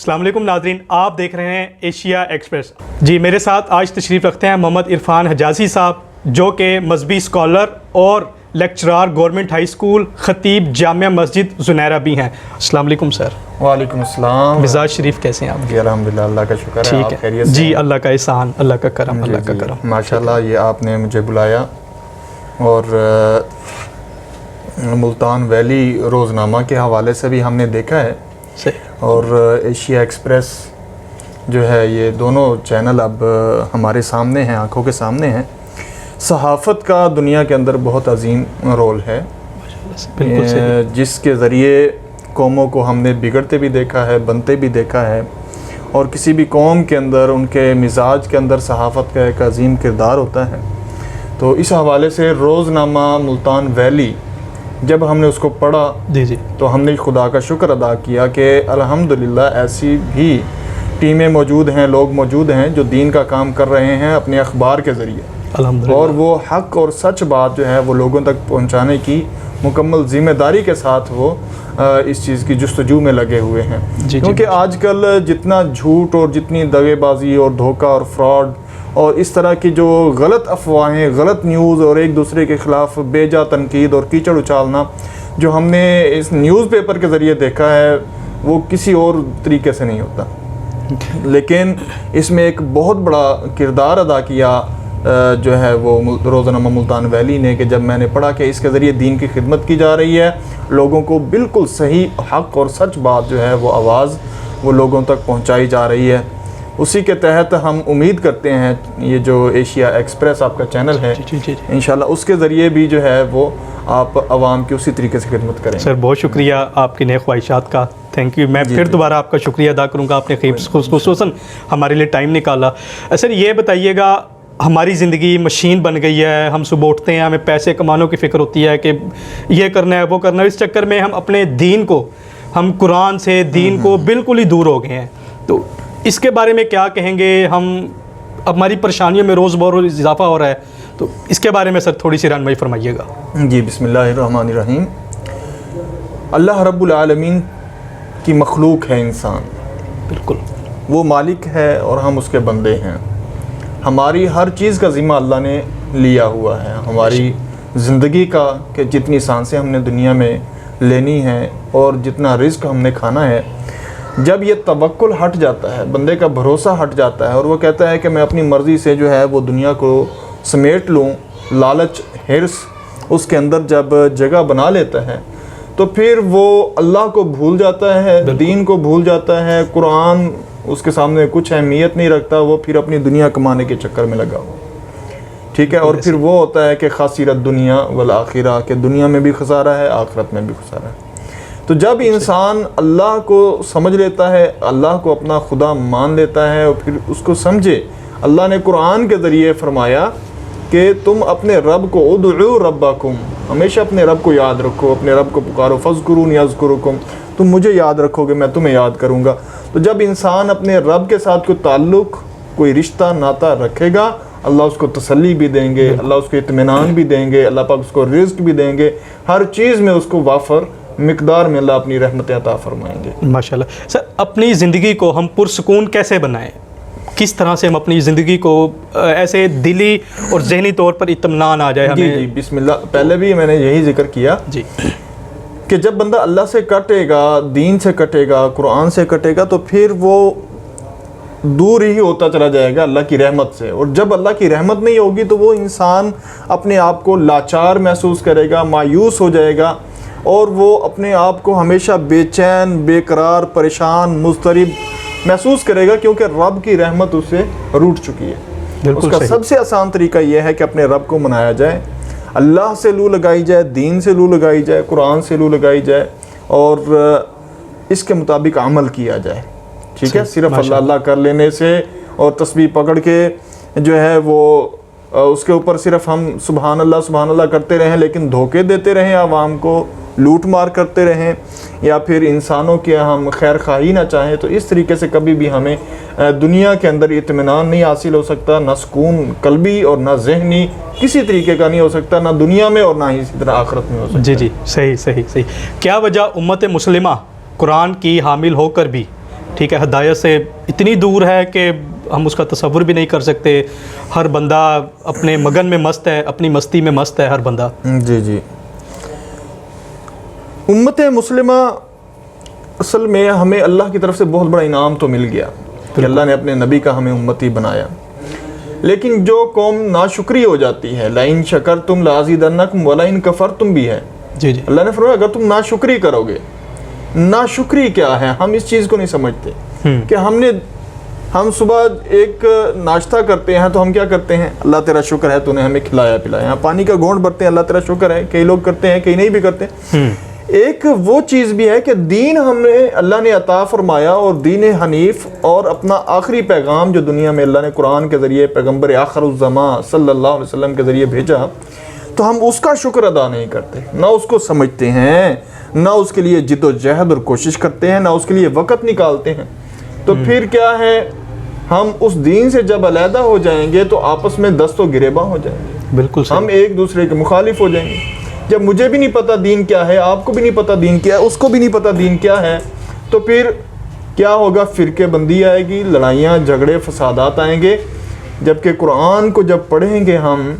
السلام علیکم ناظرین، آپ دیکھ رہے ہیں ایشیا ایکسپریس۔ جی میرے ساتھ آج تشریف رکھتے ہیں محمد عرفان حجازی صاحب، جو کہ مذہبی اسکالر اور لیکچرار گورنمنٹ ہائی اسکول خطیب جامعہ مسجد زنیرہ بھی ہیں۔ السلام علیکم سر۔ وعلیکم السلام۔ مزاج شریف کیسے ہیں آپ؟ جی الحمدللہ، اللہ کا شکر ہے۔ ٹھیک ہے جی، اللہ کا احسان، اللہ کا کرم، اللہ کا کرم۔ ماشاءاللہ، یہ آپ نے مجھے بلایا اور ملتان ویلی روزنامہ کے حوالے سے بھی ہم نے دیکھا ہے، اور ایشیا ایکسپریس جو ہے، یہ دونوں چینل اب ہمارے سامنے ہیں، آنکھوں کے سامنے ہیں۔ صحافت کا دنیا کے اندر بہت عظیم رول ہے، جس کے ذریعے قوموں کو ہم نے بگڑتے بھی دیکھا ہے، بنتے بھی دیکھا ہے، اور کسی بھی قوم کے اندر ان کے مزاج کے اندر صحافت کا ایک عظیم کردار ہوتا ہے۔ تو اس حوالے سے روزنامہ ملتان ویلی جب ہم نے اس کو پڑھا تو ہم نے خدا کا شکر ادا کیا کہ الحمدللہ ایسی بھی ٹیمیں موجود ہیں، لوگ موجود ہیں جو دین کا کام کر رہے ہیں اپنے اخبار کے ذریعے، اور وہ حق اور سچ بات جو ہے وہ لوگوں تک پہنچانے کی مکمل ذمہ داری کے ساتھ وہ اس چیز کی جستجو میں لگے ہوئے ہیں۔ کیونکہ آج کل جتنا جھوٹ اور جتنی دغے بازی اور دھوکہ اور فراڈ اور اس طرح کی جو غلط افواہیں، غلط نیوز اور ایک دوسرے کے خلاف بے جا تنقید اور کیچڑ اچالنا جو ہم نے اس نیوز پیپر کے ذریعے دیکھا ہے، وہ کسی اور طریقے سے نہیں ہوتا۔ لیکن اس میں ایک بہت بڑا کردار ادا کیا جو ہے وہ روزنامہ ملتان ویلی نے، کہ جب میں نے پڑھا کہ اس کے ذریعے دین کی خدمت کی جا رہی ہے، لوگوں کو بالکل صحیح حق اور سچ بات جو ہے وہ آواز وہ لوگوں تک پہنچائی جا رہی ہے، اسی کے تحت ہم امید کرتے ہیں یہ جو ایشیا ایکسپریس آپ کا چینل ہے، انشاءاللہ اس کے ذریعے بھی جو ہے وہ آپ عوام کی اسی طریقے سے خدمت کریں۔ سر بہت شکریہ آپ کی نیک خواہشات کا، تھینک یو۔ میں پھر دوبارہ آپ کا شکریہ ادا کروں گا، آپ نے خصوصاً ہمارے لیے ٹائم نکالا۔ سر یہ بتائیے گا، ہماری زندگی مشین بن گئی ہے، ہم صبح اٹھتے ہیں، ہمیں پیسے کمانے کی فکر ہوتی ہے کہ یہ کرنا ہے وہ کرنا ہے، اس چکر میں ہم اپنے دین کو، ہم قرآن سے دین کو بالکل ہی دور ہو گئے ہیں۔ تو اس کے بارے میں کیا کہیں گے؟ ہماری پریشانیوں میں روز بروز اضافہ ہو رہا ہے، تو اس کے بارے میں سر تھوڑی سی رہنمائی فرمائیے گا۔ جی بسم اللہ الرحمن الرحیم۔ اللہ رب العالمین کی مخلوق ہے انسان، بالکل وہ مالک ہے اور ہم اس کے بندے ہیں۔ ہماری ہر چیز کا ذمہ اللہ نے لیا ہوا ہے، ہماری زندگی کا، کہ جتنی سانسیں ہم نے دنیا میں لینی ہیں اور جتنا رزق ہم نے کھانا ہے، جب یہ توکل ہٹ جاتا ہے، بندے کا بھروسہ ہٹ جاتا ہے اور وہ کہتا ہے کہ میں اپنی مرضی سے جو ہے وہ دنیا کو سمیٹ لوں، لالچ ہرس اس کے اندر جب جگہ بنا لیتا ہے، تو پھر وہ اللہ کو بھول جاتا ہے، دین کو بھول جاتا ہے، قرآن اس کے سامنے کچھ اہمیت نہیں رکھتا، وہ پھر اپنی دنیا کمانے کے چکر میں لگا ہوا، ٹھیک ہے، اور پھر وہ ہوتا ہے کہ خاسرت دنیا والآخرہ، کہ دنیا میں بھی خسارہ ہے، آخرت میں بھی خسارہ ہے۔ تو جب انسان اللہ کو سمجھ لیتا ہے، اللہ کو اپنا خدا مان لیتا ہے، اور پھر اس کو سمجھے، اللہ نے قرآن کے ذریعے فرمایا کہ تم اپنے رب کو ادعو ربکم، ہمیشہ اپنے رب کو یاد رکھو، اپنے رب کو پکارو، فاذکرونی اذکرکم، تم مجھے یاد رکھو گے میں تمہیں یاد کروں گا۔ تو جب انسان اپنے رب کے ساتھ کوئی تعلق، کوئی رشتہ ناتا رکھے گا، اللہ اس کو تسلی بھی دیں گے، اللہ اس کو اطمینان بھی دیں گے، اللہ پاک اس کو رزق بھی دیں گے، ہر چیز میں اس کو وافر مقدار میں اللہ اپنی رحمتیں عطا فرمائیں گے۔ ماشاءاللہ۔ سر اپنی زندگی کو ہم پرسکون کیسے بنائیں؟ کس طرح سے ہم اپنی زندگی کو ایسے دلی اور ذہنی طور پر اطمینان آ جائے ہمیں؟ جی بسم اللہ۔ پہلے بھی میں نے یہی ذکر کیا جی کہ جب بندہ اللہ سے کٹے گا، دین سے کٹے گا، قرآن سے کٹے گا، تو پھر وہ دور ہی ہوتا چلا جائے گا اللہ کی رحمت سے، اور جب اللہ کی رحمت نہیں ہوگی تو وہ انسان اپنے آپ کو لاچار محسوس کرے گا، مایوس ہو جائے گا، اور وہ اپنے آپ کو ہمیشہ بے چین، بے قرار، پریشان، مضطرب محسوس کرے گا، کیونکہ رب کی رحمت اسے روٹ چکی ہے۔ اس کا سب سے آسان طریقہ یہ ہے کہ اپنے رب کو منایا جائے، اللہ سے لو لگائی جائے، دین سے لو لگائی جائے، قرآن سے لو لگائی جائے، اور اس کے مطابق عمل کیا جائے، ٹھیک ہے۔ صرف اللہ اللہ کر لینے سے اور تسبیح پکڑ کے جو ہے وہ اس کے اوپر صرف ہم سبحان اللہ کرتے رہیں، لیکن دھوکے دیتے رہیں عوام کو، لوٹ مار کرتے رہیں، یا پھر انسانوں کے ہم خیر خواہی نہ چاہیں، تو اس طریقے سے کبھی بھی ہمیں دنیا کے اندر اطمینان نہیں حاصل ہو سکتا، نہ سکون قلبی اور نہ ذہنی کسی طریقے کا نہیں ہو سکتا، نہ دنیا میں اور نہ ہی اسی طرح آخرت میں ہو سکتا۔ جی صحیح۔ کیا وجہ امت مسلمہ قرآن کی حامل ہو کر بھی، ٹھیک ہے، ہدایت سے اتنی دور ہے کہ ہم اس کا تصور بھی نہیں کر سکتے. ہر بندہ اپنے مگن میں مست ہے، اپنی مستی میں مست ہے ہر بندہ. جی جی. امت مسلمہ اصل میں ہمیں اللہ کی طرف سے بہت بڑا انعام تو مل گیا کہ اللہ نے اپنے نبی کا ہمیں امتی بنایا، لیکن جو قوم ناشکری ہو جاتی ہے، لَإِن شَكَرْتُمْ لَأَزِيدَنَّكُمْ وَلَإِن كَفَرْتُمْ بھی ہے. جی جی. اللہ نے فرمایا اگر تم ناشکری کرو گے. ناشکری کیا ہے؟ ہم اس چیز کو نہیں سمجھتے کہ ہم صبح ایک ناشتہ کرتے ہیں تو ہم کیا کرتے ہیں؟ اللہ تیرا شکر ہے تو نے ہمیں کھلایا پلایا. پانی کا گھونٹ بھرتے ہیں، اللہ تیرا شکر ہے. کئی لوگ کرتے ہیں، کئی نہیں بھی کرتے. ایک وہ چیز بھی ہے کہ دین ہمیں اللہ نے عطا فرمایا، اور دین حنیف اور اپنا آخری پیغام جو دنیا میں اللہ نے قرآن کے ذریعے پیغمبر آخر الزمان صلی اللہ علیہ وسلم کے ذریعے بھیجا، تو ہم اس کا شکر ادا نہیں کرتے، نہ اس کو سمجھتے ہیں، نہ اس کے لیے جد و جہد اور کوشش کرتے ہیں، نہ اس کے لیے وقت نکالتے ہیں. تو پھر کیا ہے؟ ہم اس دین سے جب علیحدہ ہو جائیں گے تو آپس میں دست و گریباں ہو جائیں گے. بالکل ہم ایک دوسرے کے مخالف ہو جائیں گے. جب مجھے بھی نہیں پتا دین کیا ہے، آپ کو بھی نہیں پتا دین کیا ہے، اس کو بھی نہیں پتا دین کیا ہے، تو پھر کیا ہوگا؟ فرقے بندی آئے گی، لڑائیاں جھگڑے فسادات آئیں گے. جبکہ قرآن کو جب پڑھیں گے ہم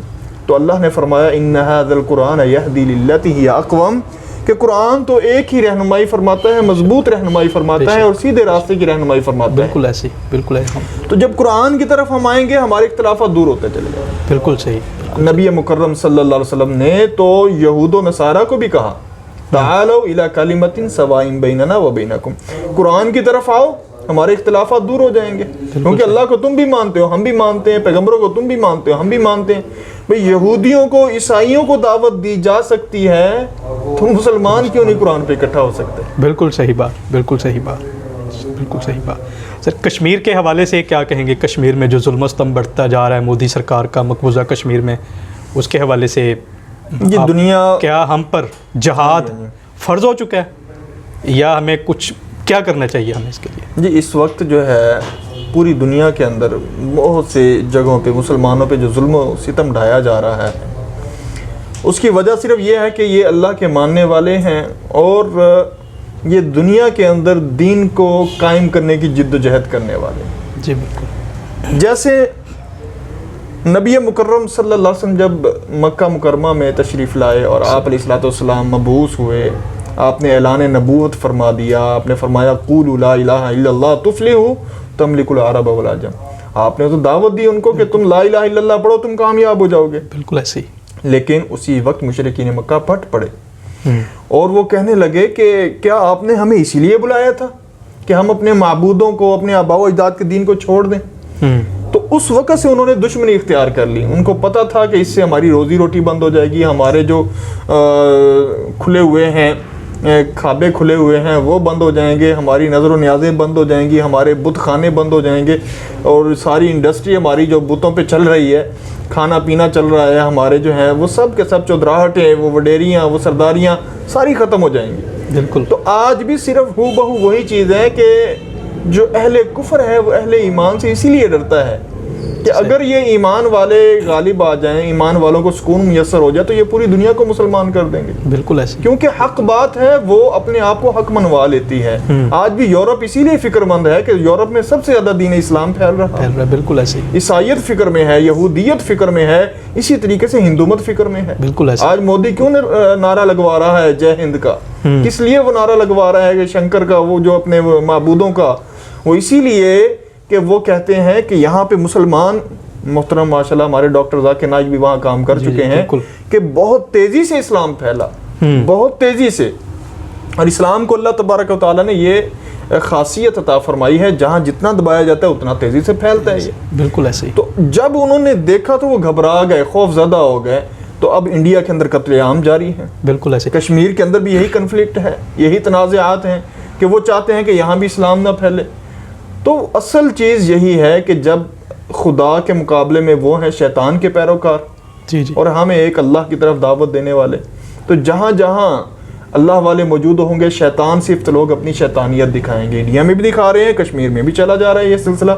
تو اللہ نے فرمایا ان ھذا القرآن یہدی للتی ہی اقوم، کہ قرآن تو ایک ہی رہنمائی فرماتا ہے، مضبوط رہنمائی فرماتا ہے اور سیدھے راستے کی رہنمائی فرماتا ہے. بالکل ایسی، بالکل ایسا. تو جب قرآن کی طرف ہم آئیں گے ہمارے اختلافات دور ہوتے چلے جائیں. بالکل صحیح. نبی مکرم صلی اللہ علیہ وسلم نے تو یہود و نصارہ کو بھی کہا تعالوا الی کلمۃ سواء بیننا و بینکم، قرآن کی طرف آؤ ہمارے اختلافات دور ہو جائیں گے. کیونکہ اللہ کو تم بھی مانتے ہو، ہم بھی مانتے ہیں، پیغمبروں کو تم بھی مانتے ہو، ہم بھی مانتے ہیں. بھئی یہودیوں کو، عیسائیوں کو دعوت دی جا سکتی ہے تو مسلمان کیوں نہیں قرآن پہ اکٹھا ہو سکتے؟ بالکل صحیح بات، بالکل صحیح بات، بالکل صحیح بات. سر کشمیر کے حوالے سے کیا کہیں گے؟ کشمیر میں جو ظلم و ستم بڑھتا جا رہا ہے مودی سرکار کا مقبوضہ کشمیر میں، اس کے حوالے سے یہ دنیا کیا ہم پر جہاد فرض ہو چکا ہے یا ہمیں کچھ کیا کرنا چاہیے ہمیں اس کے لیے؟ جی اس وقت جو ہے پوری دنیا کے اندر بہت سے جگہوں پہ مسلمانوں پہ جو ظلم و ستم ڈھایا جا رہا ہے، اس کی وجہ صرف یہ ہے کہ یہ اللہ کے ماننے والے ہیں اور یہ دنیا کے اندر دین کو قائم کرنے کی جد و جہد کرنے والے. جی بالکل. جیسے نبی مکرم صلی اللہ علیہ وسلم جب مکہ مکرمہ میں تشریف لائے اور آپ علیہ الصلوۃ والسلام مبعوث ہوئے، آپ نے اعلان نبوت فرما دیا. آپ نے فرمایا قولوا لا الہ الا اللہ تفلحوا تملکوا العرب والعجم. آپ نے تو دعوت دی ان کو کہ تم لا الہ الا اللہ پڑھو تم کامیاب ہو جاؤ گے. بالکل ایسے. لیکن اسی وقت مشرکین مکہ پھٹ پڑے اور وہ کہنے لگے کہ کیا آپ نے ہمیں اسی لیے بلایا تھا کہ ہم اپنے معبودوں کو، اپنے آباء و اجداد کے دین کو چھوڑ دیں؟ تو اس وقت سے انہوں نے دشمنی اختیار کر لی. ان کو پتہ تھا کہ اس سے ہماری روزی روٹی بند ہو جائے گی، ہمارے جو کھلے ہوئے ہیں کھابے کھلے ہوئے ہیں وہ بند ہو جائیں گے، ہماری نظر و نیازیں بند ہو جائیں گی، ہمارے بت خانے بند ہو جائیں گے، اور ساری انڈسٹری ہماری جو بتوں پہ چل رہی ہے، کھانا پینا چل رہا ہے ہمارے جو ہیں وہ سب کے سب چودراہٹیں، وہ وڈیریاں، وہ سرداریاں ساری ختم ہو جائیں گی. بالکل. تو آج بھی صرف ہو بہو وہی چیز ہے کہ جو اہل کفر ہے وہ اہل ایمان سے اسی لیے ڈرتا ہے کہ اگر یہ ایمان والے غالب آ جائیں، ایمان والوں کو سکون میسر ہو جائے تو یہ پوری دنیا کو مسلمان کر دیں گے. بالکل ایسے. کیونکہ حق بات ہے وہ اپنے آپ کو حق منوا لیتی ہے. آج بھی یورپ اسی لیے فکر مند ہے کہ یورپ میں سب سے زیادہ دین اسلام پھیل رہا ہے. بالکل ایسے. عیسائیت فکر میں ہے، یہودیت فکر میں ہے، اسی طریقے سے ہندومت فکر میں ہے. بالکل ایسے. آج مودی کیوں نعرہ لگوا رہا ہے جے ہند کا؟ کس لیے وہ نعرہ لگوا رہا ہے کہ شنکر کا، وہ جو اپنے معبودوں کا؟ وہ اسی لیے کہ وہ کہتے ہیں کہ یہاں پہ مسلمان، محترم ماشاءاللہ ہمارے ڈاکٹر ذاکر نائک بھی وہاں کام کر چکے ہیں، کہ بہت تیزی سے اسلام پھیلا، بہت تیزی سے. اور اسلام کو اللہ تبارک و تعالیٰ نے یہ خاصیت عطا فرمائی ہے، جہاں جتنا دبایا جاتا ہے اتنا تیزی سے پھیلتا ہے یہ. بالکل ایسے ہی. تو جب انہوں نے دیکھا تو وہ گھبرا گئے، خوف زدہ ہو گئے. تو اب انڈیا کے اندر قتل عام جاری ہے. بالکل ایسے. کشمیر کے اندر بھی یہی کنفلکٹ ہے، یہی تنازعات ہیں کہ وہ چاہتے ہیں کہ یہاں بھی اسلام نہ پھیلے. تو اصل چیز یہی ہے کہ جب خدا کے مقابلے میں وہ ہیں شیطان کے پیروکار، اور ہمیں ایک اللہ کی طرف دعوت دینے والے، تو جہاں جہاں اللہ والے موجود ہوں گے، شیطان صرف لوگ اپنی شیطانیت دکھائیں گے. انڈیا میں بھی دکھا رہے ہیں، کشمیر میں بھی چلا جا رہا ہے یہ سلسلہ.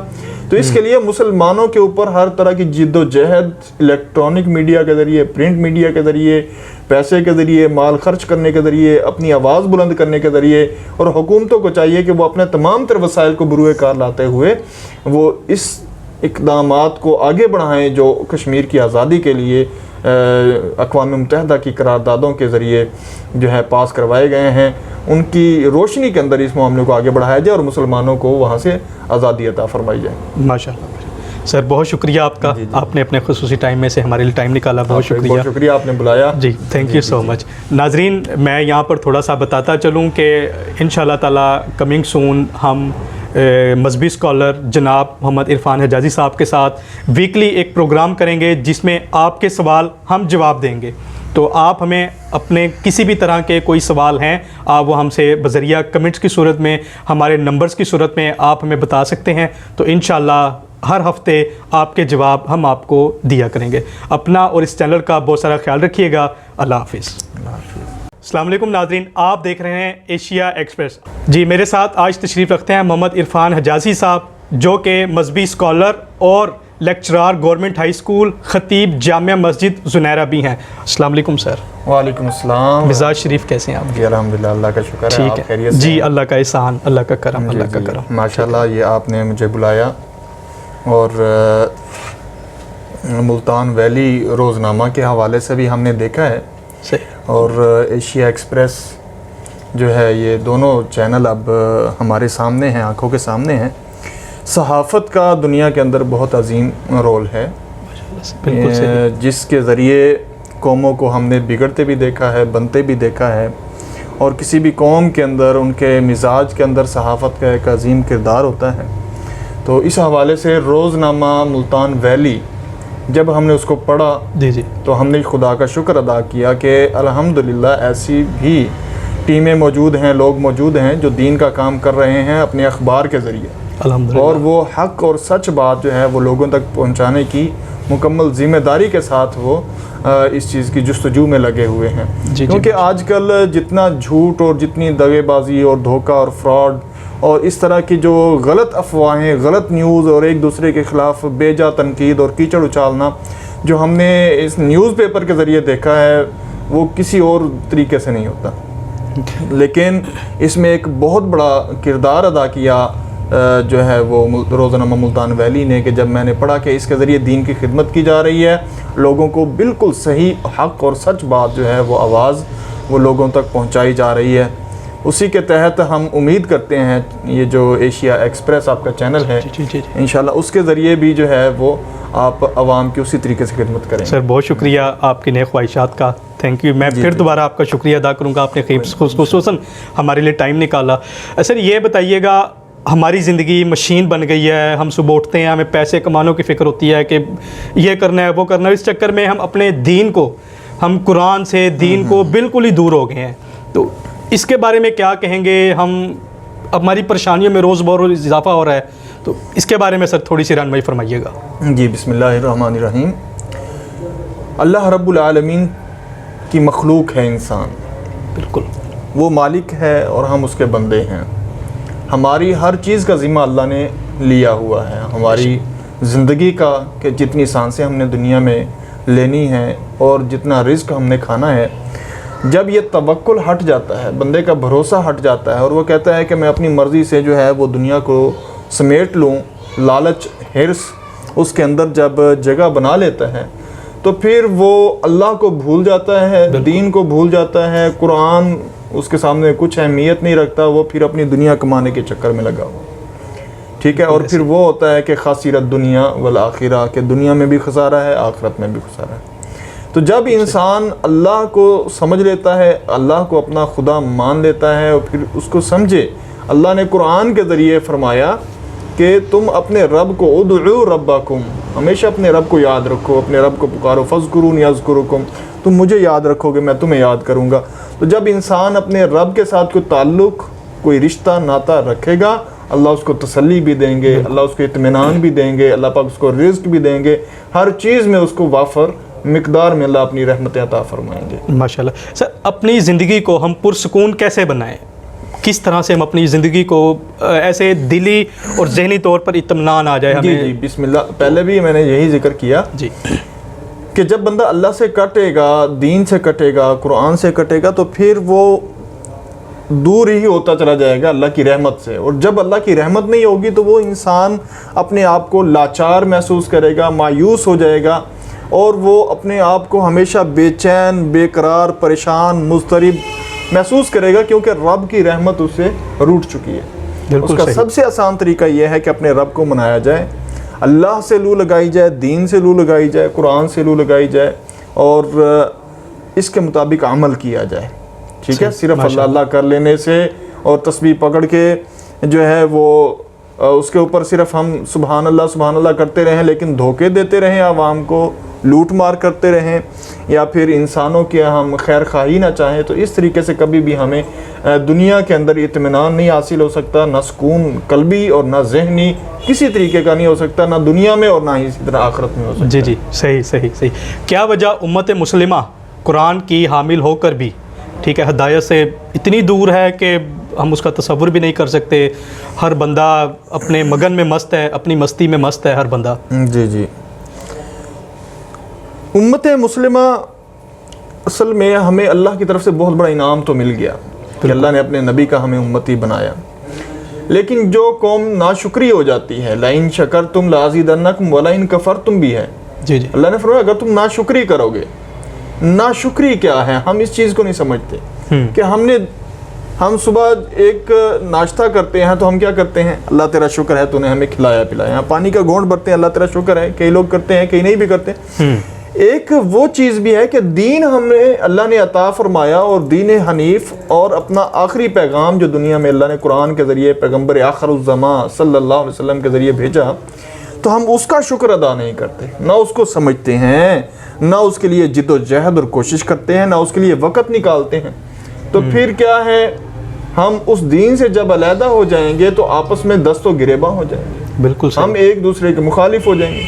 تو اس کے لیے مسلمانوں کے اوپر ہر طرح کی جد و جہد الیکٹرانک میڈیا کے ذریعے، پرنٹ میڈیا کے ذریعے، پیسے کے ذریعے، مال خرچ کرنے کے ذریعے، اپنی آواز بلند کرنے کے ذریعے، اور حکومتوں کو چاہیے کہ وہ اپنے تمام تر وسائل کو بروئے کار لاتے ہوئے وہ اس اقدامات کو آگے بڑھائیں جو کشمیر کی آزادی کے لیے اقوام متحدہ کی قراردادوں کے ذریعے جو ہے پاس کروائے گئے ہیں. ان کی روشنی کے اندر اس معاملے کو آگے بڑھایا جائے اور مسلمانوں کو وہاں سے آزادی عطا فرمائی جائے. ماشاء اللہ سر، بہت شکریہ آپ کا. آپ نے اپنے خصوصی ٹائم میں سے ہمارے لیے ٹائم نکالا، بہت شکریہ. بہت شکریہ آپ نے بلایا. جی تھینک یو سو مچ. ناظرین، میں یہاں پر تھوڑا سا بتاتا چلوں کہ انشاءاللہ تعالیٰ کمنگ سون ہم مذہبی اسکالر جناب محمد عرفان حجازی صاحب کے ساتھ ویکلی ایک پروگرام کریں گے جس میں آپ کے سوال ہم جواب دیں گے. تو آپ ہمیں اپنے کسی بھی طرح کے کوئی سوال ہیں آپ وہ ہم سے بذریعہ کمنٹس کی صورت میں، ہمارے نمبرز کی صورت میں آپ ہمیں بتا سکتے ہیں. تو انشاءاللہ ہر ہفتے آپ کے جواب ہم آپ کو دیا کریں گے. اپنا اور اس چینل کا بہت سارا خیال رکھیے گا. اللہ حافظ. السلام علیکم ناظرین، آپ دیکھ رہے ہیں ایشیا ایکسپریس. جی میرے ساتھ آج تشریف رکھتے ہیں محمد عرفان حجازی صاحب، جو کہ مذہبی اسکالر اور لیکچرار گورنمنٹ ہائی اسکول، خطیب جامعہ مسجد زنیرہ بھی ہیں. السلام علیکم سر. وعلیکم السلام. مزاج شریف کیسے ہیں آپ؟ جی الحمدللہ، اللہ کا شکر ہے. ٹھیک ہے جی، اللہ کا احسان، اللہ کا کرم، اللہ کا کرم. ماشاءاللہ، یہ آپ نے مجھے بلایا اور ملتان ویلی روزنامہ کے حوالے سے بھی ہم نے دیکھا ہے، اور ایشیا ایکسپریس جو ہے، یہ دونوں چینل اب ہمارے سامنے ہیں، آنکھوں کے سامنے ہیں. صحافت کا دنیا کے اندر بہت عظیم رول ہے، جس کے ذریعے قوموں کو ہم نے بگڑتے بھی دیکھا ہے، بنتے بھی دیکھا ہے، اور کسی بھی قوم کے اندر ان کے مزاج کے اندر صحافت کا ایک عظیم کردار ہوتا ہے. تو اس حوالے سے روزنامہ ملتان ویلی جب ہم نے اس کو پڑھا جی تو ہم نے خدا کا شکر ادا کیا کہ الحمدللہ ایسی بھی ٹیمیں موجود ہیں، لوگ موجود ہیں جو دین کا کام کر رہے ہیں اپنے اخبار کے ذریعے، اور وہ حق اور سچ بات جو ہے وہ لوگوں تک پہنچانے کی مکمل ذمہ داری کے ساتھ وہ اس چیز کی جستجو میں لگے ہوئے ہیں. کیونکہ آج کل جتنا جھوٹ اور جتنی دغے بازی اور دھوکہ اور فراڈ اور اس طرح کی جو غلط افواہیں، غلط نیوز اور ایک دوسرے کے خلاف بے جا تنقید اور کیچڑ اچالنا جو ہم نے اس نیوز پیپر کے ذریعے دیکھا ہے، وہ کسی اور طریقے سے نہیں ہوتا. لیکن اس میں ایک بہت بڑا کردار ادا کیا جو ہے وہ روزنامہ ملتان ویلی نے، کہ جب میں نے پڑھا کہ اس کے ذریعے دین کی خدمت کی جا رہی ہے، لوگوں کو بالکل صحیح حق اور سچ بات جو ہے وہ آواز وہ لوگوں تک پہنچائی جا رہی ہے. اسی کے تحت ہم امید کرتے ہیں یہ جو ایشیا ایکسپریس آپ کا چینل ہے، انشاءاللہ اس کے ذریعے بھی جو ہے وہ آپ عوام کی اسی طریقے سے خدمت کریں. سر بہت شکریہ آپ کی نیک خواہشات کا، تھینک یو. میں پھر دوبارہ آپ کا شکریہ ادا کروں گا، آپ نے خصوصاً ہمارے لیے ٹائم نکالا. سر یہ بتائیے گا، ہماری زندگی مشین بن گئی ہے، ہم صبح اٹھتے ہیں، ہمیں پیسے کمانے کی فکر ہوتی ہے کہ یہ کرنا ہے وہ کرنا ہے، اس چکر میں ہم اپنے دین کو، ہم قرآن سے دین کو بالکل ہی دور ہو گئے ہیں. تو اس کے بارے میں کیا کہیں گے؟ ہماری پریشانیوں میں روز بروز اضافہ ہو رہا ہے، تو اس کے بارے میں سر تھوڑی سی رہنمائی فرمائیے گا. جی بسم اللہ الرحمن الرحیم. اللہ رب العالمین کی مخلوق ہے انسان، بالکل وہ مالک ہے اور ہم اس کے بندے ہیں. ہماری ہر چیز کا ذمہ اللہ نے لیا ہوا ہے، ہماری زندگی کا، کہ جتنی سانسیں ہم نے دنیا میں لینی ہیں اور جتنا رزق ہم نے کھانا ہے. جب یہ توکل ہٹ جاتا ہے، بندے کا بھروسہ ہٹ جاتا ہے اور وہ کہتا ہے کہ میں اپنی مرضی سے جو ہے وہ دنیا کو سمیٹ لوں، لالچ، حرص اس کے اندر جب جگہ بنا لیتا ہے، تو پھر وہ اللہ کو بھول جاتا ہے، دین کو بھول جاتا ہے، قرآن اس کے سامنے کچھ اہمیت نہیں رکھتا، وہ پھر اپنی دنیا کمانے کے چکر میں لگا ہوا. ٹھیک ہے، اور پھر وہ ہوتا ہے کہ خاسرت دنیا والآخرہ، کہ دنیا میں بھی خسارہ ہے، آخرت میں بھی خسارہ ہے. تو جب انسان اللہ کو سمجھ لیتا ہے، اللہ کو اپنا خدا مان لیتا ہے، اور پھر اس کو سمجھے، اللہ نے قرآن کے ذریعے فرمایا کہ تم اپنے رب کو ادعو ربکم، ہمیشہ اپنے رب کو یاد رکھو، اپنے رب کو پکارو، فاذکرونی اذکرکم، تم مجھے یاد رکھو گے میں تمہیں یاد کروں گا. تو جب انسان اپنے رب کے ساتھ کوئی تعلق، کوئی رشتہ ناتا رکھے گا، اللہ اس کو تسلی بھی دیں گے، اللہ اس کو اطمینان بھی دیں گے، اللہ پاک اس کو رزق بھی دیں گے، ہر چیز میں اس کو وافر مقدار میں اللہ اپنی رحمتیں عطا فرمائیں گے. ماشاءاللہ. سر اپنی زندگی کو ہم پرسکون کیسے بنائیں؟ کس طرح سے ہم اپنی زندگی کو ایسے دلی اور ذہنی طور پر اطمینان آ جائے ہمیں؟ جی بسم اللہ. پہلے بھی میں نے یہی ذکر کیا جی کہ جب بندہ اللہ سے کٹے گا، دین سے کٹے گا، قرآن سے کٹے گا، تو پھر وہ دور ہی ہوتا چلا جائے گا اللہ کی رحمت سے. اور جب اللہ کی رحمت نہیں ہوگی تو وہ انسان اپنے آپ کو لاچار محسوس کرے گا، مایوس ہو جائے گا، اور وہ اپنے آپ کو ہمیشہ بے چین، بے قرار، پریشان، مضطرب محسوس کرے گا، کیونکہ رب کی رحمت اسے روٹ چکی ہے. اس کا سب سے آسان طریقہ یہ ہے کہ اپنے رب کو منایا جائے، اللہ سے لو لگائی جائے، دین سے لو لگائی جائے، قرآن سے لو لگائی جائے، اور اس کے مطابق عمل کیا جائے. ٹھیک ہے. صرف اللہ اللہ کر لینے سے اور تسبیح پکڑ کے جو ہے وہ اس کے اوپر صرف ہم سبحان اللہ کرتے رہیں، لیکن دھوکے دیتے رہیں عوام کو، لوٹ مار کرتے رہیں، یا پھر انسانوں کی ہم خیر خواہی نہ چاہیں، تو اس طریقے سے کبھی بھی ہمیں دنیا کے اندر اطمینان نہیں حاصل ہو سکتا، نہ سکون قلبی اور نہ ذہنی کسی طریقے کا نہیں ہو سکتا، نہ دنیا میں اور نہ ہی اسی طرح آخرت میں ہو سکتا. جی صحیح. کیا وجہ امت مسلمہ قرآن کی حامل ہو کر بھی ٹھیک ہے ہدایت سے اتنی دور ہے کہ ہم اس کا تصور بھی نہیں کر سکتے؟ ہر بندہ اپنے مگن میں مست ہے، اپنی مستی میں مست ہے ہر بندہ. جی امت مسلمہ اصل میں ہمیں اللہ کی طرف سے بہت بڑا انعام تو مل گیا کہ اللہ نے اپنے نبی کا ہمیں امتی بنایا، لیکن جو قوم ناشکری ہو جاتی ہے، لَإِن شَكَرْتُمْ لَأَزِيدَنَّكُمْ وَلَإِن كَفَرْتُمْ بھی ہے. جی اللہ نے فرمایا اگر تم ناشکری کرو گے. ناشکری کیا ہے؟ ہم اس چیز کو نہیں سمجھتے کہ ہم صبح ایک ناشتہ کرتے ہیں تو ہم کیا کرتے ہیں؟ اللہ تیرا شکر ہے تو نے ہمیں کھلایا پلایا. پانی کا گھونٹ بھرتے ہیں، اللہ تیرا شکر ہے. کئی لوگ کرتے ہیں، کئی نہیں بھی کرتے. ایک وہ چیز بھی ہے کہ دین ہمیں اللہ نے عطا فرمایا، اور دین حنیف اور اپنا آخری پیغام جو دنیا میں اللہ نے قرآن کے ذریعے پیغمبر آخر الزمان صلی اللہ علیہ وسلم کے ذریعے بھیجا، تو ہم اس کا شکر ادا نہیں کرتے، نہ اس کو سمجھتے ہیں، نہ اس کے لیے جد و جہد اور کوشش کرتے ہیں، نہ اس کے لیے وقت نکالتے ہیں. تو پھر کیا ہے؟ ہم اس دین سے جب علیحدہ ہو جائیں گے تو آپس میں دست و گریباں ہو جائیں گے. بالکل ہم ایک دوسرے کے مخالف ہو جائیں گے.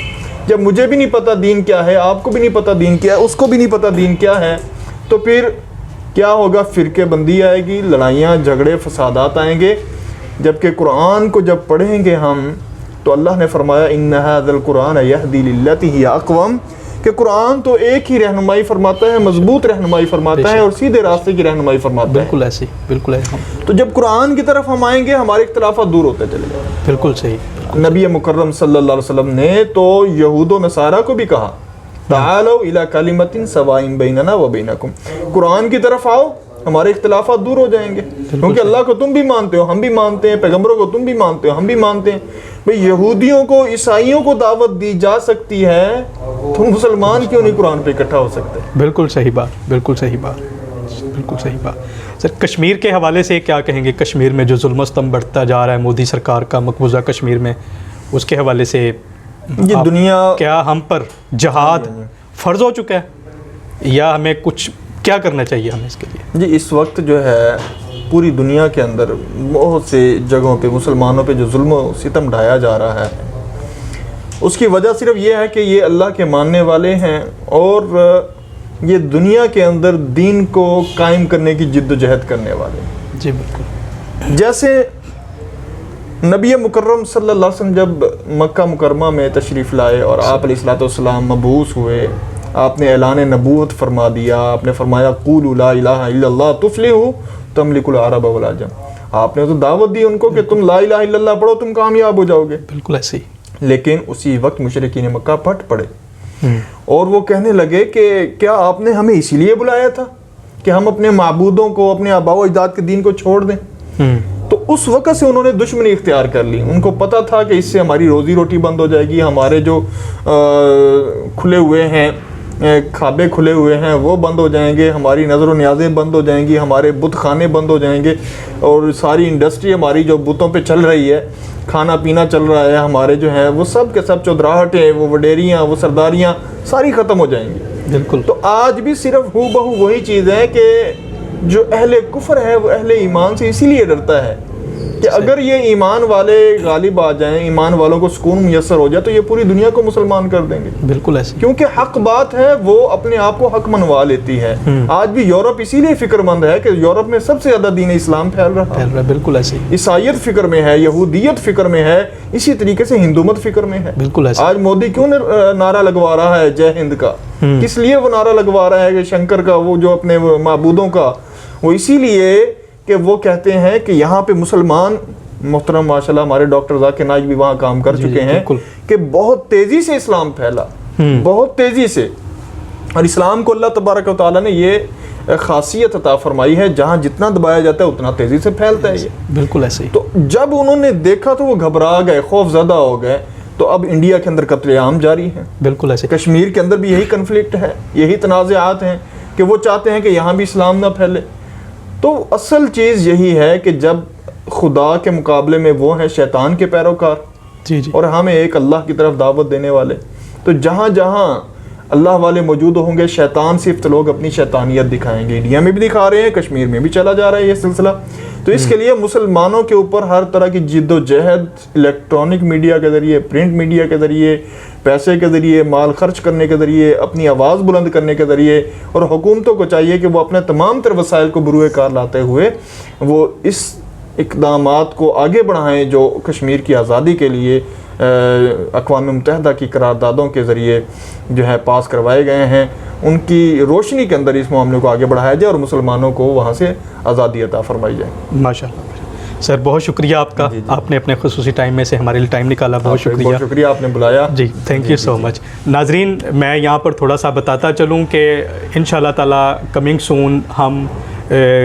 جب مجھے بھی نہیں پتا دین کیا ہے، آپ کو بھی نہیں پتا دین کیا ہے، اس کو بھی نہیں پتا دین کیا ہے، تو پھر کیا ہوگا؟ فرقے بندی آئے گی، لڑائیاں، جھگڑے، فسادات آئیں گے. جبکہ قرآن کو جب پڑھیں گے ہم تو اللہ نے فرمایا ان ھذا القرآن یہدی للتی ہی اقوم، کہ قرآن تو ایک ہی رہنمائی فرماتا ہے، مضبوط رہنمائی فرماتا ہے اور سیدھے راستے کی رہنمائی فرماتا ہے. بالکل ایسے بالکل ایسے. تو جب قرآن کی طرف ہم آئیں گے ہمارے اختلافات دور ہوتے چلے جائیں. بالکل صحیح. نبی مکرم صلی اللہ علیہ وسلم نے تو یہود و نصارہ کو بھی کہا تعالوا الی کلمۃ سواء بیننا و بینکم، قرآن کی طرف آؤ، ہمارے اختلافات دور ہو جائیں گے. کیونکہ اللہ کو تم بھی مانتے ہو، ہم بھی مانتے ہیں، پیغمبروں کو تم بھی مانتے ہو، ہم بھی مانتے ہیں. بھئی یہودیوں کو، عیسائیوں کو دعوت دی جا سکتی ہے، تم مسلمان کیوں نہیں قرآن پہ اکٹھا ہو سکتے؟ بالکل صحیح بات، بالکل صحیح بات، بالکل صحیح بات. سر کشمیر کے حوالے سے کیا کہیں گے؟ کشمیر میں جو ظلم و ستم بڑھتا جا رہا ہے مودی سرکار کا مقبوضہ کشمیر میں، اس کے حوالے سے یہ دنیا کیا ہم پر جہاد فرض ہو چکا ہے یا ہمیں کچھ کیا کرنا چاہیے ہمیں اس کے لیے؟ جی اس وقت جو ہے پوری دنیا کے اندر بہت سے جگہوں پہ مسلمانوں پہ جو ظلم و ستم ڈھایا جا رہا ہے، اس کی وجہ صرف یہ ہے کہ یہ اللہ کے ماننے والے ہیں اور یہ دنیا کے اندر دین کو قائم کرنے کی جد و جہد کرنے والے ہیں. جی بالکل. جیسے نبی مکرم صلی اللہ علیہ وسلم جب مکہ مکرمہ میں تشریف لائے اور آپ علیہ الصلوۃ والسلام مبعوث ہوئے، آپ نے اعلان نبوت فرما دیا. آپ نے فرمایا قولوا لا الہ الا اللہ تفلحوا تملکوا العرب والعجم. آپ نے تو دعوت دی ان کو کہ تم لا الہ الا اللہ پڑھو، تم کامیاب ہو جاؤ گے. بالکل ایسے ہی. لیکن اسی وقت مشرکین مکہ پھٹ پڑے اور وہ کہنے لگے کہ کیا آپ نے ہمیں اسی لیے بلایا تھا کہ ہم اپنے معبودوں کو، اپنے آباء و اجداد کے دین کو چھوڑ دیں؟ تو اس وقت سے انہوں نے دشمنی اختیار کر لی. ان کو پتہ تھا کہ اس سے ہماری روزی روٹی بند ہو جائے گی، ہمارے جو کھلے ہوئے ہیں کھابے کھلے ہوئے ہیں وہ بند ہو جائیں گے، ہماری نظر و نیازیں بند ہو جائیں گی، ہمارے بت خانے بند ہو جائیں گے، اور ساری انڈسٹری ہماری جو بتوں پہ چل رہی ہے، کھانا پینا چل رہا ہے ہمارے جو ہیں، وہ سب کے سب چودراہٹیں، وہ وڈیریاں، وہ سرداریاں ساری ختم ہو جائیں گی. بالکل. تو آج بھی صرف ہو بہو وہی چیز ہے کہ جو اہل کفر ہے وہ اہل ایمان سے اسی لیے ڈرتا ہے کہ اگر یہ ایمان والے غالب آ جائیں، ایمان والوں کو سکون میسر ہو جائے تو یہ پوری دنیا کو مسلمان کر دیں گے. بالکل ایسے، کیونکہ حق بات ہے وہ اپنے آپ کو حق منوا لیتی ہے. آج بھی یورپ اسی لیے فکر مند ہے کہ یورپ میں سب سے زیادہ دین اسلام پھیل رہا ہے. بالکل ایسے، عیسائیت فکر میں ہے، یہودیت فکر میں ہے، اسی طریقے سے ہندومت فکر میں ہے. بالکل ایسے، آج مودی کیوں نعرہ لگوا رہا ہے جے ہند کا؟ کس لیے وہ نعرہ لگوا رہا ہے کہ شنکر کا، وہ جو اپنے معبودوں کا؟ وہ اسی لیے کہ وہ کہتے ہیں کہ یہاں پہ مسلمان، محترم ماشاءاللہ ہمارے ڈاکٹر ذاکر نائک بھی وہاں کام کر چکے ہیں، کہ بہت تیزی سے اسلام پھیلا، بہت تیزی سے. اور اسلام کو اللہ تبارک و تعالیٰ نے یہ خاصیت عطا فرمائی ہے، جہاں جتنا دبایا جاتا ہے اتنا تیزی سے پھیلتا ہے یہ. بالکل ایسے ہی. تو جب انہوں نے دیکھا تو وہ گھبرا گئے، خوف زدہ ہو گئے. تو اب انڈیا کے اندر قتل عام جاری ہے. بالکل ایسے، کشمیر کے اندر بھی یہی کنفلکٹ ہے، یہی تنازعات ہیں کہ وہ چاہتے ہیں کہ یہاں بھی اسلام نہ پھیلے. تو اصل چیز یہی ہے کہ جب خدا کے مقابلے میں وہ ہیں شیطان کے پیروکار، اور ہمیں ایک اللہ کی طرف دعوت دینے والے، تو جہاں جہاں اللہ والے موجود ہوں گے شیطان صرف لوگ اپنی شیطانیت دکھائیں گے. انڈیا میں بھی دکھا رہے ہیں، کشمیر میں بھی چلا جا رہا ہے یہ سلسلہ. تو اس کے لیے مسلمانوں کے اوپر ہر طرح کی جد و جہد، الیکٹرانک میڈیا کے ذریعے، پرنٹ میڈیا کے ذریعے، پیسے کے ذریعے، مال خرچ کرنے کے ذریعے، اپنی آواز بلند کرنے کے ذریعے، اور حکومتوں کو چاہیے کہ وہ اپنے تمام تر وسائل کو بروئے کار لاتے ہوئے وہ اس اقدامات کو آگے بڑھائیں جو کشمیر کی آزادی کے لیے اقوام متحدہ کی قراردادوں کے ذریعے جو ہے پاس کروائے گئے ہیں. ان کی روشنی کے اندر اس معاملے کو آگے بڑھایا جائے اور مسلمانوں کو وہاں سے آزادی عطا فرمائی جائے. ماشاءاللہ سر، بہت شکریہ آپ کا. آپ نے اپنے خصوصی ٹائم میں سے ہمارے لیے ٹائم نکالا، بہت شکریہ. بہت شکریہ آپ نے بلایا. جی تھینک یو سو مچ. ناظرین، میں یہاں پر تھوڑا سا بتاتا چلوں کہ انشاءاللہ تعالیٰ کمنگ سون ہم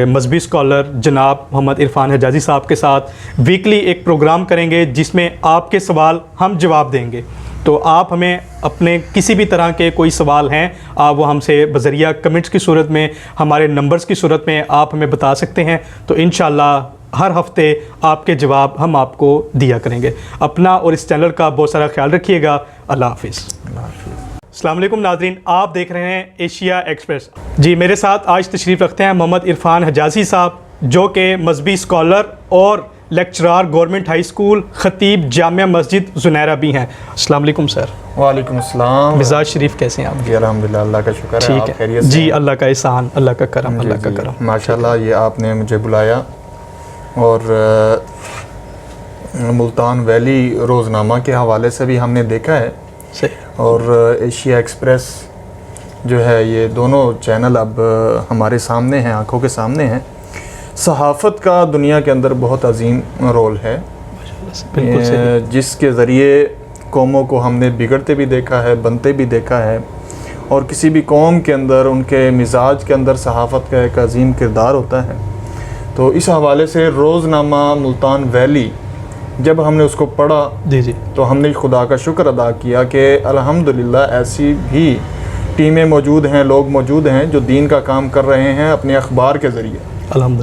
مذہبی اسکالر جناب محمد عرفان حجازی صاحب کے ساتھ ویکلی ایک پروگرام کریں گے جس میں آپ کے سوال ہم جواب دیں گے. تو آپ ہمیں اپنے کسی بھی طرح کے کوئی سوال ہیں آپ وہ ہم سے بذریعہ کمنٹس کی صورت میں، ہمارے نمبرز کی صورت میں آپ ہمیں بتا سکتے ہیں. تو انشاءاللہ ہر ہفتے آپ کے جواب ہم آپ کو دیا کریں گے. اپنا اور اس چینل کا بہت سارا خیال رکھیے گا. اللہ حافظ. السلام علیکم ناظرین، آپ دیکھ رہے ہیں ایشیا ایکسپریس. جی میرے ساتھ آج تشریف رکھتے ہیں محمد عرفان حجازی صاحب، جو کہ مذہبی اسکالر اور لیکچرار گورنمنٹ ہائی اسکول، خطیب جامعہ مسجد زنیرہ بھی ہیں. السلام علیکم سر. وعلیکم السلام. مزاج شریف کیسے ہیں آپ؟ جی الحمدللہ، اللہ کا شکر ہے. ٹھیک ہے، خیریت سے؟ جی اللہ کا احسان، اللہ کا کرم، اللہ کا کرم. ماشاءاللہ یہ آپ نے مجھے بلایا اور ملتان ویلی روزنامہ کے حوالے سے بھی ہم نے دیکھا ہے، اور ایشیا ایکسپریس جو ہے، یہ دونوں چینل اب ہمارے سامنے ہیں، آنکھوں کے سامنے ہیں. صحافت کا دنیا کے اندر بہت عظیم رول ہے، جس کے ذریعے قوموں کو ہم نے بگڑتے بھی دیکھا ہے، بنتے بھی دیکھا ہے، اور کسی بھی قوم کے اندر ان کے مزاج کے اندر صحافت کا ایک عظیم کردار ہوتا ہے. تو اس حوالے سے روزنامہ ملتان ویلی جب ہم نے اس کو پڑھا تو ہم نے خدا کا شکر ادا کیا کہ الحمدللہ ایسی بھی ٹیمیں موجود ہیں، لوگ موجود ہیں جو دین کا کام کر رہے ہیں اپنے اخبار کے ذریعے،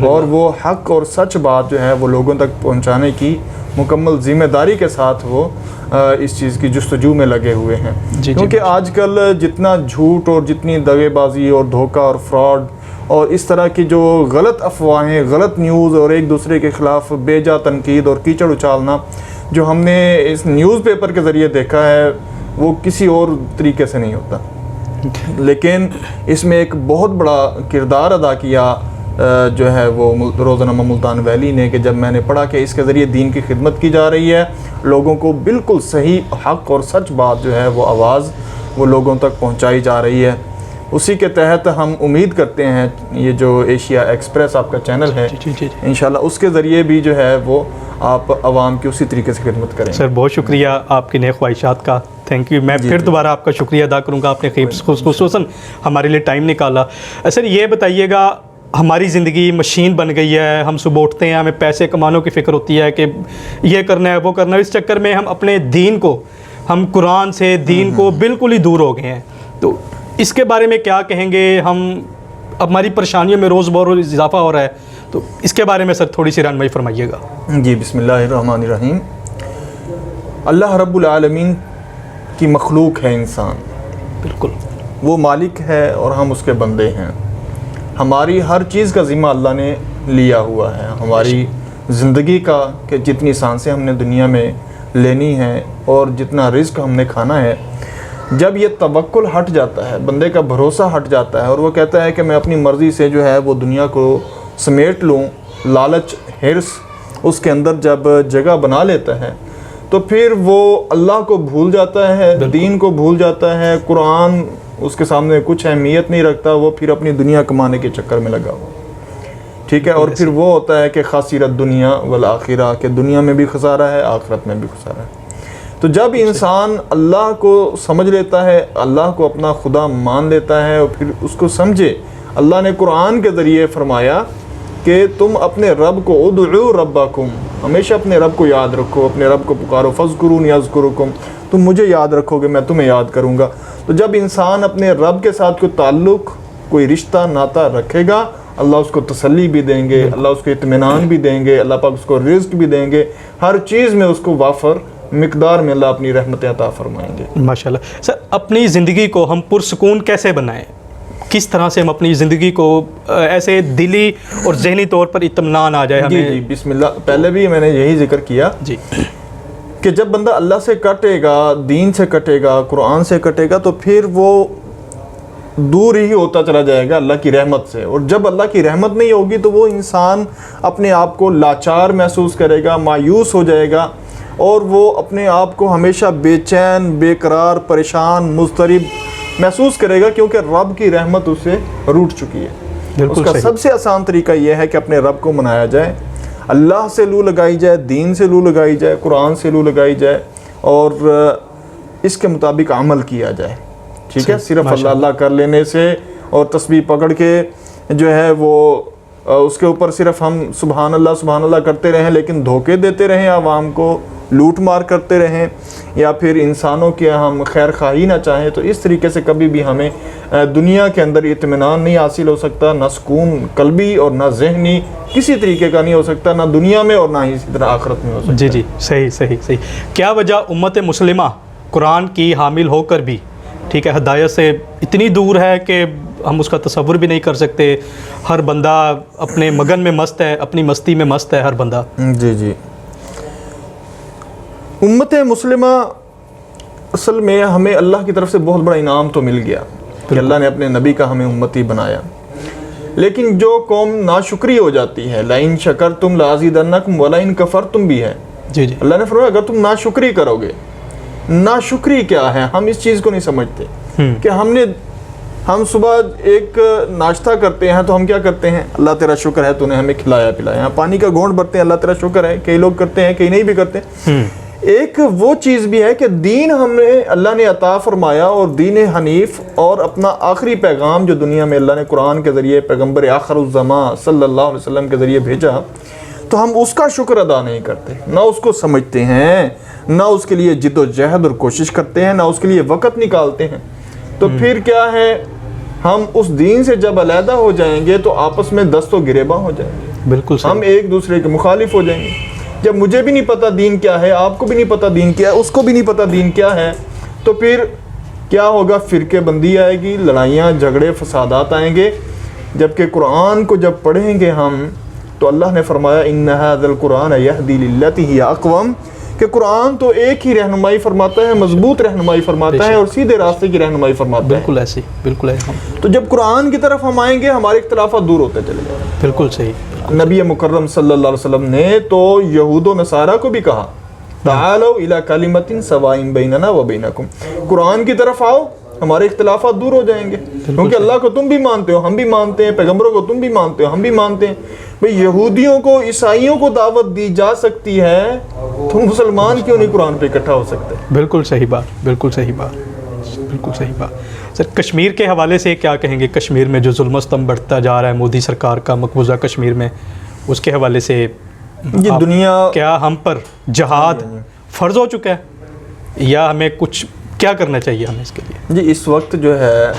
اور وہ حق اور سچ بات جو ہے وہ لوگوں تک پہنچانے کی مکمل ذمہ داری کے ساتھ وہ اس چیز کی جستجو میں لگے ہوئے ہیں. کیونکہ آج کل جتنا جھوٹ اور جتنی دغے بازی اور دھوکہ اور فراڈ اور اس طرح کی جو غلط افواہیں، غلط نیوز اور ایک دوسرے کے خلاف بے جا تنقید اور کیچڑ اچھالنا جو ہم نے اس نیوز پیپر کے ذریعے دیکھا ہے، وہ کسی اور طریقے سے نہیں ہوتا. لیکن اس میں ایک بہت بڑا کردار ادا کیا جو ہے وہ روزنامہ ملتان ویلی نے، کہ جب میں نے پڑھا کہ اس کے ذریعے دین کی خدمت کی جا رہی ہے، لوگوں کو بالکل صحیح حق اور سچ بات جو ہے وہ آواز وہ لوگوں تک پہنچائی جا رہی ہے، اسی کے تحت ہم امید کرتے ہیں یہ جو ایشیا ایکسپریس آپ کا چینل ہے انشاءاللہ اس کے ذریعے بھی جو ہے وہ آپ عوام کی اسی طریقے سے خدمت کریں. سر بہت شکریہ آپ کی نیک خواہشات کا، تھینک یو. میں پھر دوبارہ آپ کا شکریہ ادا کروں گا، آپ نے خصوصاً ہمارے لیے ٹائم نکالا. سر یہ بتائیے گا، ہماری زندگی مشین بن گئی ہے، ہم صبح اٹھتے ہیں، ہمیں پیسے کمانے کی فکر ہوتی ہے کہ یہ کرنا ہے وہ کرنا ہے، اس چکر میں ہم اپنے دین کو، ہم قرآن سے دین کو بالکل ہی دور ہو گئے ہیں. تو اس کے بارے میں کیا کہیں گے؟ ہم ہماری پریشانیوں میں روز بروز اضافہ ہو رہا ہے، تو اس کے بارے میں سر تھوڑی سی رہنمائی فرمائیے گا. جی بسم اللہ الرحمن الرحیم. اللہ رب العالمین کی مخلوق ہے انسان، بالکل وہ مالک ہے اور ہم اس کے بندے ہیں. ہماری ہر چیز کا ذمہ اللہ نے لیا ہوا ہے، ہماری زندگی کا کہ جتنی سانسیں ہم نے دنیا میں لینی ہیں اور جتنا رزق ہم نے کھانا ہے، جب یہ توکل ہٹ جاتا ہے، بندے کا بھروسہ ہٹ جاتا ہے اور وہ کہتا ہے کہ میں اپنی مرضی سے جو ہے وہ دنیا کو سمیٹ لوں، لالچ ہرس اس کے اندر جب جگہ بنا لیتا ہے تو پھر وہ اللہ کو بھول جاتا ہے، دین کو بھول جاتا ہے، قرآن اس کے سامنے کچھ اہمیت نہیں رکھتا، وہ پھر اپنی دنیا کمانے کے چکر میں لگا ہوا، ٹھیک ہے. اور پھر وہ ہوتا ہے کہ خاسرت دنیا والآخرہ، کہ دنیا میں بھی خسارہ ہے، آخرت میں بھی خسارہ ہے. تو جب انسان اللہ کو سمجھ لیتا ہے، اللہ کو اپنا خدا مان لیتا ہے اور پھر اس کو سمجھے، اللہ نے قرآن کے ذریعے فرمایا کہ تم اپنے رب کو ادعو ربکم، ہمیشہ اپنے رب کو یاد رکھو، اپنے رب کو پکارو، فاذکرونی اذکرکم، تم مجھے یاد رکھو گے میں تمہیں یاد کروں گا. تو جب انسان اپنے رب کے ساتھ کوئی تعلق، کوئی رشتہ ناتا رکھے گا، اللہ اس کو تسلی بھی دیں گے، اللہ اس کو اطمینان بھی دیں گے، اللہ پاک اس کو رزق بھی دیں گے، ہر چیز میں اس کو وافر مقدار میں اللہ اپنی رحمت عطا فرمائیں گے. ماشاءاللہ. سر اپنی زندگی کو ہم پرسکون کیسے بنائیں؟ کس طرح سے ہم اپنی زندگی کو ایسے دلی اور ذہنی طور پر اطمینان آ جائے ہمیں؟ جی بسم اللہ. پہلے بھی میں نے یہی ذکر کیا جی کہ جب بندہ اللہ سے کٹے گا، دین سے کٹے گا، قرآن سے کٹے گا تو پھر وہ دور ہی ہوتا چلا جائے گا اللہ کی رحمت سے. اور جب اللہ کی رحمت نہیں ہوگی تو وہ انسان اپنے آپ کو لاچار محسوس کرے گا، مایوس ہو جائے گا اور وہ اپنے آپ کو ہمیشہ بے چین، بے قرار، پریشان، مضطرب محسوس کرے گا، کیونکہ رب کی رحمت اس سے روٹ چکی ہے. اس کا سب سے آسان طریقہ یہ ہے کہ اپنے رب کو منایا جائے، اللہ سے لو لگائی جائے، دین سے لو لگائی جائے، قرآن سے لو لگائی جائے اور اس کے مطابق عمل کیا جائے. ٹھیک ہے. صرف اللہ اللہ کر لینے سے اور تسبیح پکڑ کے جو ہے وہ اس کے اوپر صرف ہم سبحان اللہ کرتے رہیں لیکن دھوکے دیتے رہیں عوام کو، لوٹ مار کرتے رہیں، یا پھر انسانوں کے ہم خیر خواہی نہ چاہیں، تو اس طریقے سے کبھی بھی ہمیں دنیا کے اندر اطمینان نہیں حاصل ہو سکتا، نہ سکون قلبی اور نہ ذہنی کسی طریقے کا نہیں ہو سکتا، نہ دنیا میں اور نہ ہی اسی طرح آخرت میں ہو سکتا. جی صحیح. کیا وجہ امت مسلمہ قرآن کی حامل ہو کر بھی ٹھیک ہے ہدایت سے اتنی دور ہے کہ ہم اس کا تصور بھی نہیں کر سکتے؟ ہر بندہ اپنے مگن میں مست ہے، اپنی مستی میں مست ہے ہر بندہ. جی امت مسلمہ اصل میں ہمیں اللہ کی طرف سے بہت بڑا انعام تو مل گیا کہ اللہ نے اپنے نبی کا ہمیں امتی بنایا، لیکن جو قوم ناشکری ہو جاتی ہے، لَإِن شَكَرْتُمْ لَأَزِيدَنَّكُمْ وَلَإِن كَفَرْتُمْ بھی ہے. جی اللہ نے فرمایا اگر تم ناشکری کرو گے. ناشکری کیا ہے؟ ہم اس چیز کو نہیں سمجھتے کہ ہم صبح ایک ناشتہ کرتے ہیں تو ہم کیا کرتے ہیں؟ اللہ تیرا شکر ہے تو نے ہمیں کھلایا پلایا. پانی کا گھونٹ بھرتے ہیں، اللہ تیرا شکر ہے. کئی لوگ کرتے ہیں، کئی نہیں بھی کرتے. ایک وہ چیز بھی ہے کہ دین ہمیں اللہ نے عطا فرمایا اور دین حنیف اور اپنا آخری پیغام جو دنیا میں اللہ نے قرآن کے ذریعے پیغمبر آخر الزمان صلی اللہ علیہ وسلم کے ذریعے بھیجا، تو ہم اس کا شکر ادا نہیں کرتے، نہ اس کو سمجھتے ہیں، نہ اس کے لیے جد و جہد اور کوشش کرتے ہیں، نہ اس کے لیے وقت نکالتے ہیں. تو پھر کیا ہے؟ ہم اس دین سے جب علیحدہ ہو جائیں گے تو آپس میں دست و گریباں ہو جائیں گے. بالکل ہم ایک دوسرے کے مخالف ہو جائیں گے. جب مجھے بھی نہیں پتا دین کیا ہے، آپ کو بھی نہیں پتا دین کیا ہے، اس کو بھی نہیں پتا دین کیا ہے، تو پھر کیا ہوگا؟ فرقے بندی آئے گی، لڑائیاں، جھگڑے، فسادات آئیں گے. جبکہ قرآن کو جب پڑھیں گے ہم تو اللہ نے فرمایا ان ھذا القرآن یہدی للتی ہی اقوم، کہ قرآن تو ایک ہی رہنمائی فرماتا ہے، مضبوط رہنمائی فرماتا ہے اور سیدھے راستے کی رہنمائی فرماتا ہے. بالکل ایسے بالکل ایسے. تو جب قرآن کی طرف ہم آئیں گے ہمارے اختلافات دور ہوتے چلے جائیں گے. بالکل صحیح. نبی مکرم صلی اللہ علیہ وسلم نے تو یہود و نصارہ کو بھی کہا تعالوا الی کلمۃ سواء بیننا و بینکم، قرآن کی طرف آؤ، ہمارے اختلافات دور ہو جائیں گے. کیونکہ اللہ کو تم بھی مانتے ہو، ہم بھی مانتے ہیں، پیغمبروں کو تم بھی مانتے ہو، ہم بھی مانتے ہیں. بھئی یہودیوں کو، عیسائیوں کو دعوت دی جا سکتی ہے، تم مسلمان کیوں نہیں قرآن پہ اکٹھا ہو سکتے؟ بالکل صحیح بات، بالکل صحیح بات، بالکل صحیح بات. سر کشمیر کے حوالے سے کیا کہیں گے؟ کشمیر میں جو ظلم و ستم بڑھتا جا رہا ہے مودی سرکار کا مقبوضہ کشمیر میں، اس کے حوالے سے یہ دنیا کیا ہم پر جہاد فرض ہو چکا ہے یا ہمیں کچھ کیا کرنا چاہیے ہمیں اس کے لیے؟ جی اس وقت جو ہے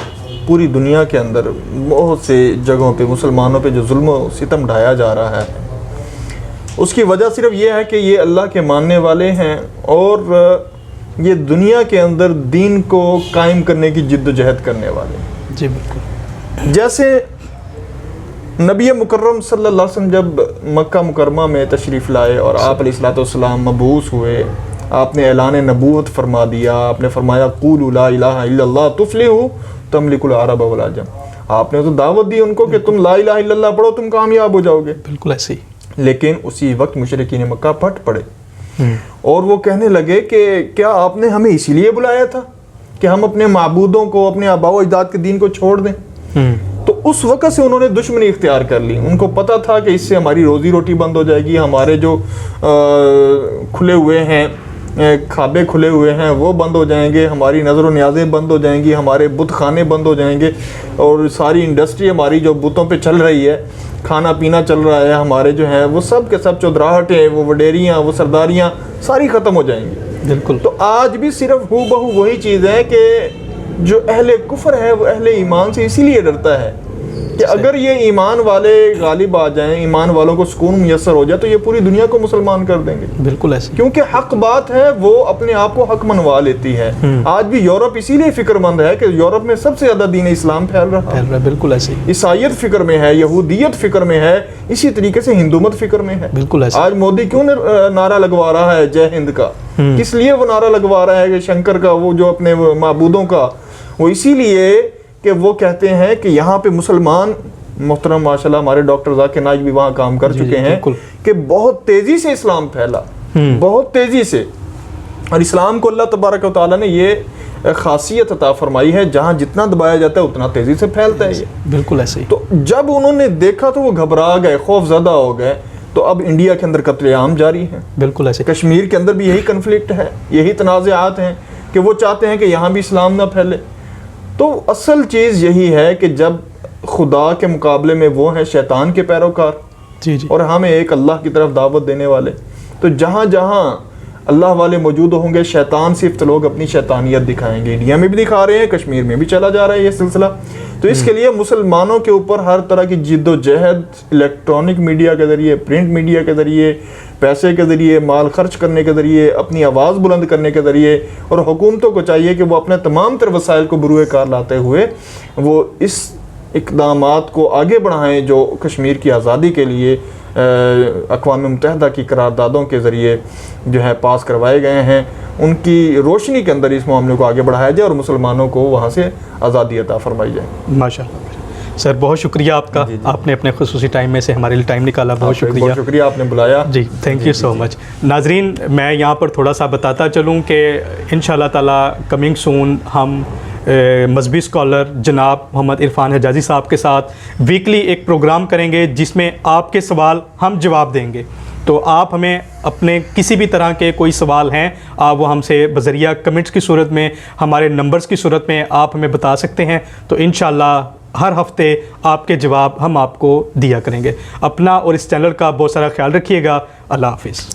پوری دنیا کے اندر بہت سے جگہوں پہ مسلمانوں پہ جو ظلم و ستم ڈھایا جا رہا ہے، اس کی وجہ صرف یہ ہے کہ یہ اللہ کے ماننے والے ہیں اور یہ دنیا کے اندر دین کو قائم کرنے کی جد و جہد کرنے والے ہیں. جی بالکل. جیسے نبی مکرم صلی اللہ علیہ وسلم جب مکہ مکرمہ میں تشریف لائے اور آپ علیہ الصلوۃ والسلام مبعوث ہوئے، آپ نے اعلان نبوت فرما دیا، آپ نے فرمایا قولوا لا الہ الا اللہ تفلحوا تملکوا العرب والعجم. آپ نے تو دعوت دی ان کو کہ تم لا الہ الا اللہ پڑھو تم کامیاب ہو جاؤ گے. بالکل ایسے ہی. لیکن اسی وقت مشرکین مکہ پھٹ پڑے اور وہ کہنے لگے کہ کیا آپ نے ہمیں اسی لیے بلایا تھا کہ ہم اپنے معبودوں کو، اپنے آباء و اجداد کے دین کو چھوڑ دیں؟ تو اس وقت سے انہوں نے دشمنی اختیار کر لی. ان کو پتہ تھا کہ اس سے ہماری روزی روٹی بند ہو جائے گی، ہمارے جو کھلے ہوئے ہیں کھابے کھلے ہوئے ہیں وہ بند ہو جائیں گے، ہماری نظر و نیازیں بند ہو جائیں گی، ہمارے بت خانے بند ہو جائیں گے، اور ساری انڈسٹری ہماری جو بتوں پہ چل رہی ہے، کھانا پینا چل رہا ہے، ہمارے جو ہیں وہ سب کے سب چودراہٹیں، وہ وڈیریاں، وہ سرداریاں ساری ختم ہو جائیں گی. بالکل. تو آج بھی صرف ہو بہو وہی چیز ہے کہ جو اہل کفر ہے وہ اہل ایمان سے اسی لیے ڈرتا ہے کہ اگر یہ ایمان والے غالب آ جائیں، ایمان والوں کو سکون میسر ہو جائے تو یہ پوری دنیا کو مسلمان کر دیں گے. بالکل ایسے، کیونکہ حق بات ہے وہ اپنے آپ کو حق منوا لیتی ہے. آج بھی یورپ اسی لیے فکر مند ہے کہ یورپ میں سب سے زیادہ دین اسلام پھیل رہا ہے. بالکل ایسے، عیسائیت فکر میں ہے، یہودیت فکر میں ہے، اسی طریقے سے ہندومت فکر میں ہے. بالکل ایسے. آج مودی کیوں نعرہ لگوا رہا ہے جے ہند کا؟ کس لیے وہ نعرہ لگوا رہا ہے کہ شنکر کا، وہ جو اپنے معبودوں کا؟ وہ اسی لیے کہ وہ کہتے ہیں کہ یہاں پہ مسلمان، محترم ماشاءاللہ ہمارے ڈاکٹر ذاکر نائک بھی وہاں کام کر چکے ہیں، کہ بہت تیزی سے اسلام پھیلا، بہت تیزی سے. اور اسلام کو اللہ تبارک و تعالیٰ نے یہ خاصیت عطا فرمائی ہے، جہاں جتنا دبایا جاتا ہے اتنا تیزی سے پھیلتا ہے یہ. بالکل ایسے ہی. تو جب انہوں نے دیکھا تو وہ گھبرا گئے، خوف زدہ ہو گئے. تو اب انڈیا کے اندر قتل عام جاری ہے. بالکل ایسے. کشمیر کے اندر بھی یہی کنفلکٹ ہے، یہی تنازعات ہیں کہ وہ چاہتے ہیں کہ یہاں بھی اسلام نہ پھیلے. تو اصل چیز یہی ہے کہ جب خدا کے مقابلے میں وہ ہیں شیطان کے پیروکار، اور ہمیں ایک اللہ کی طرف دعوت دینے والے، تو جہاں جہاں اللہ والے موجود ہوں گے شیطان صرف لوگ اپنی شیطانیت دکھائیں گے. انڈیا میں بھی دکھا رہے ہیں، کشمیر میں بھی چلا جا رہا ہے یہ سلسلہ. تو اس کے لیے مسلمانوں کے اوپر ہر طرح کی جد و جہد، الیکٹرانک میڈیا کے ذریعے، پرنٹ میڈیا کے ذریعے، پیسے کے ذریعے، مال خرچ کرنے کے ذریعے، اپنی آواز بلند کرنے کے ذریعے، اور حکومتوں کو چاہیے کہ وہ اپنے تمام تر وسائل کو بروئے کار لاتے ہوئے وہ اس اقدامات کو آگے بڑھائیں جو کشمیر کی آزادی کے لیے اقوام متحدہ کی قراردادوں کے ذریعے جو ہے پاس کروائے گئے ہیں. ان کی روشنی کے اندر اس معاملے کو آگے بڑھایا جائے اور مسلمانوں کو وہاں سے آزادی عطا فرمائی جائے. ماشاءاللہ سر، بہت شکریہ آپ کا. آپ نے اپنے خصوصی ٹائم میں سے ہمارے لیے ٹائم نکالا، بہت شکریہ. بہت شکریہ آپ نے بلایا. جی تھینک یو سو مچ. ناظرین، میں یہاں پر تھوڑا سا بتاتا چلوں کہ انشاءاللہ تعالیٰ کمنگ سون ہم مذہبی اسکالر جناب محمد عرفان حجازی صاحب کے ساتھ ویکلی ایک پروگرام کریں گے جس میں آپ کے سوال ہم جواب دیں گے. تو آپ ہمیں اپنے کسی بھی طرح کے کوئی سوال ہیں آپ وہ ہم سے بذریعہ کمنٹس کی صورت میں، ہمارے نمبرز کی صورت میں آپ ہمیں بتا سکتے ہیں. تو انشاءاللہ ہر ہفتے آپ کے جواب ہم آپ کو دیا کریں گے. اپنا اور اس چینل کا بہت سارا خیال رکھیے گا. اللہ حافظ.